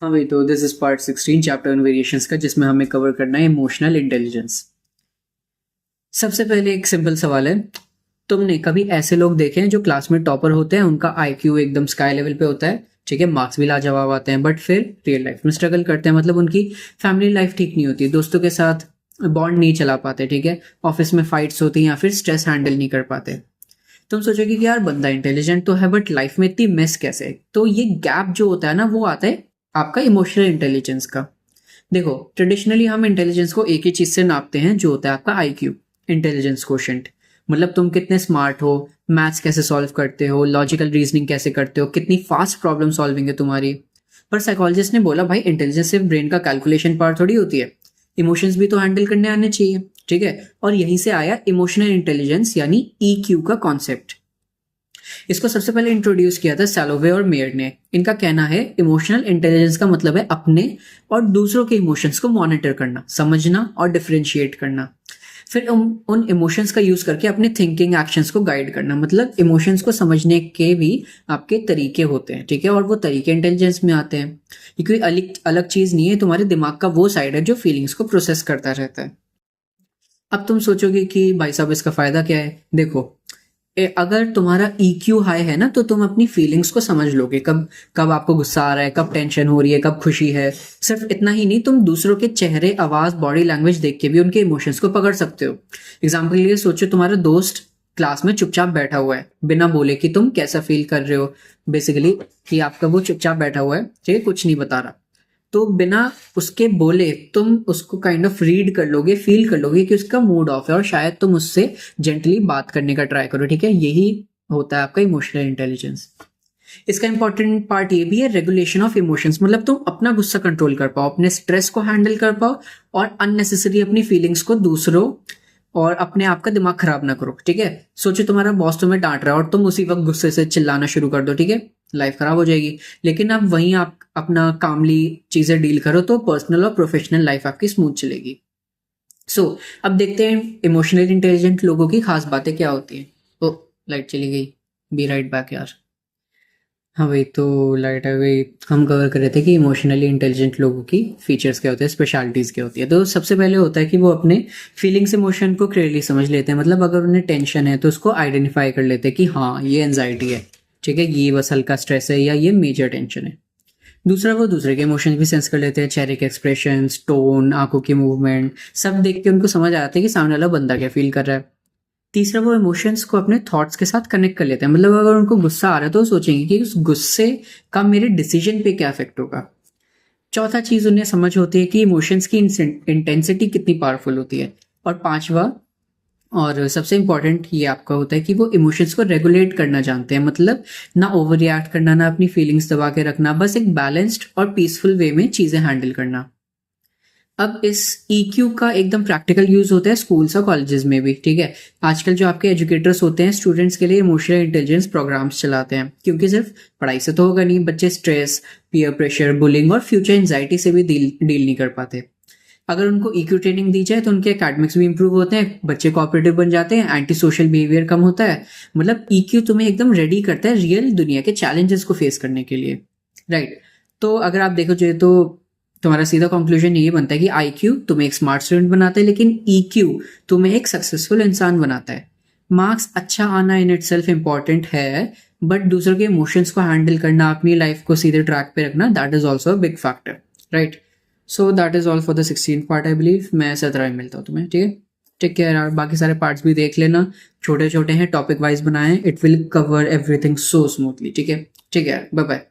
हाँ भाई, तो this is part 16 chapter on variations का, जिसमें हमें कवर करना है इमोशनल इंटेलिजेंस। सबसे पहले एक सिंपल सवाल है, तुमने कभी ऐसे लोग देखे हैं जो क्लास में टॉपर होते हैं, उनका आईक्यू एकदम स्काई लेवल पे होता है, ठीक है, मार्क्स भी लाजवाब आते हैं, बट फिर रियल लाइफ में स्ट्रगल करते हैं, मतलब उनकी फैमिली लाइफ ठीक नहीं होती, दोस्तों के साथ बॉन्ड नहीं चला पाते, ठीक है, ऑफिस में फाइट्स होती हैं या फिर स्ट्रेस हैंडल नहीं कर पाते। तुम सोचोगे कि यार बंदा इंटेलिजेंट तो है बट लाइफ में इतनी मेस कैसे? तो ये गैप जो होता है ना, वो आता है आपका इमोशनल इंटेलिजेंस का। देखो, ट्रेडिशनली हम इंटेलिजेंस को एक ही चीज से नापते हैं, जो होता है आपका आईक्यू, इंटेलिजेंस क्वोशेंट। मतलब तुम कितने स्मार्ट हो, मैथ्स कैसे सॉल्व करते हो, लॉजिकल रीजनिंग कैसे करते हो, कितनी फास्ट प्रॉब्लम सॉल्विंग है तुम्हारी। पर साइकोलॉजिस्ट ने बोला भाई, इंटेलिजेंस सिर्फ ब्रेन का कैलकुलेशन पार्ट थोड़ी होती है, इमोशंस भी तो हैंडल करने आने चाहिए, ठीक है। और यहीं से आया इमोशनल इंटेलिजेंस यानी ईक्यू का कॉन्सेप्ट। इसको सबसे पहले इंट्रोड्यूस किया था सैलोवे और मेयर ने। इनका कहना है इमोशनल इंटेलिजेंस का मतलब है अपने और दूसरों के इमोशंस को मॉनिटर करना, समझना और डिफरेंशिएट करना, फिर उन इमोशंस का यूज करके अपने थिंकिंग एक्शंस को गाइड करना। मतलब इमोशंस को समझने के भी आपके तरीके होते हैं, ठीक है, और वो तरीके इंटेलिजेंस में आते हैं। ये कोई अलग अलग चीज नहीं है, तुम्हारे दिमाग का वो साइड है जो फीलिंग्स को प्रोसेस करता रहता है। अब तुम सोचोगे कि भाई साहब इसका फायदा क्या है? देखो, अगर तुम्हारा EQ हाई है ना, तो तुम अपनी फीलिंग्स को समझ लोगे, कब कब आपको गुस्सा आ रहा है, कब टेंशन हो रही है, कब खुशी है। सिर्फ इतना ही नहीं, तुम दूसरों के चेहरे, आवाज, बॉडी लैंग्वेज देख के भी उनके इमोशंस को पकड़ सकते हो। एग्जाम्पल के लिए सोचो, तुम्हारा दोस्त क्लास में चुपचाप बैठा हुआ है, बिना बोले कि तुम कैसा फील कर रहे हो, बेसिकली कि आपका वो चुपचाप बैठा हुआ है, ठीक है, कुछ नहीं बता रहा, तो बिना उसके बोले तुम उसको काइंड ऑफ रीड कर लोगे, फील कर लोगे कि उसका मूड ऑफ है, और शायद तुम उससे जेंटली बात करने का ट्राई करो, ठीक है। यही होता है आपका इमोशनल इंटेलिजेंस। इसका इंपॉर्टेंट पार्ट ये भी है, रेगुलेशन ऑफ इमोशंस। मतलब तुम अपना गुस्सा कंट्रोल कर पाओ, अपने स्ट्रेस को हैंडल कर पाओ, और अननेसेसरी अपनी फीलिंग्स को दूसरों और अपने आप का दिमाग खराब ना करो, ठीक है। सोचो तुम्हारा बॉस तुम्हें डांट रहा है और तुम उसी वक्त गुस्से से चिल्लाना शुरू कर दो, ठीक है, लाइफ खराब हो जाएगी। लेकिन अब वहीं आप अपना कामली चीजें डील करो, तो पर्सनल और प्रोफेशनल लाइफ आपकी स्मूथ चलेगी। अब देखते हैं इमोशनली इंटेलिजेंट लोगों की खास बातें क्या होती हैं। ओ, लाइट चली गई, बी राइट बैक यार। हाँ भाई, तो लाइट आ गई। हम कवर कर रहे थे कि इमोशनली इंटेलिजेंट लोगों की फीचर्स क्या होते हैं, स्पेशलिटीज क्या होती है। तो सबसे पहले होता है कि वो अपने फीलिंग्स इमोशन को क्लियरली समझ लेते हैं। मतलब अगर उन्हें टेंशन है तो उसको आइडेंटिफाई कर लेते हैं कि हाँ, ये एंजाइटी है, ठीक है, ये बस हल्का स्ट्रेस है, या ये मेजर टेंशन है। दूसरा, वो दूसरे के इमोशंस भी सेंस कर लेते हैं, चेहरे के एक्सप्रेशंस, टोन, आंखों की मूवमेंट, सब देख के उनको समझ आता है कि सामने वाला बंदा क्या फील कर रहा है। तीसरा, वो इमोशंस को अपने थॉट्स के साथ कनेक्ट कर लेते हैं। मतलब अगर उनको गुस्सा आ रहा है तो वो सोचेंगे कि उस गुस्से का मेरे डिसीजन पे क्या इफेक्ट होगा। चौथा चीज उन्हें समझ होती है कि इमोशंस की इंटेंसिटी कितनी पावरफुल होती है। और पांचवा और सबसे इंपॉर्टेंट ये आपका होता है कि वो इमोशंस को रेगुलेट करना जानते हैं। मतलब ना ओवर रिएक्ट करना, ना अपनी फीलिंग्स दबा के रखना, बस एक बैलेंस्ड और पीसफुल वे में चीजें हैंडल करना। अब इस EQ का एकदम प्रैक्टिकल यूज होता है स्कूल्स और कॉलेजेस में भी, ठीक है। आजकल जो आपके एजुकेटर्स होते हैं, स्टूडेंट्स के लिए इमोशनल इंटेलिजेंस प्रोग्राम्स चलाते हैं, क्योंकि सिर्फ पढ़ाई से तो होगा नहीं, बच्चे स्ट्रेस, पीयर प्रेशर, बुलिंग और फ्यूचर एंजाइटी से भी डील नहीं कर पाते। अगर उनको EQ ट्रेनिंग दी जाए तो उनके एकेडमिक्स भी इंप्रूव होते हैं, बच्चे कोऑपरेटिव बन जाते हैं, एंटी सोशल बिहेवियर कम होता है। मतलब EQ तुम्हें एकदम रेडी करता है रियल दुनिया के चैलेंजेस को फेस करने के लिए, राइट। तो अगर आप देखो चाहिए तो तुम्हारा सीधा कंक्लूजन ये बनता है कि IQ तुम्हें एक स्मार्ट स्टूडेंट बनाता है, लेकिन EQ तुम्हें एक सक्सेसफुल इंसान बनाता है। मार्क्स अच्छा आना इन इटसेल्फ इंपॉर्टेंट है, बट दूसरों के इमोशंस को हैंडल करना, अपनी लाइफ को सीधे ट्रैक पे रखना, that is also a big factor, right. So that is all for the 16th part I believe. मैं 17 में मिलता हूँ तुम्हें, ठीक है। टेक केयर यार, बाकी सारे पार्ट्स भी देख लेना, छोटे छोटे हैं, टॉपिक वाइज बनाए, it will cover everything so smoothly, ठीक है। ठीक है, बाय बाय।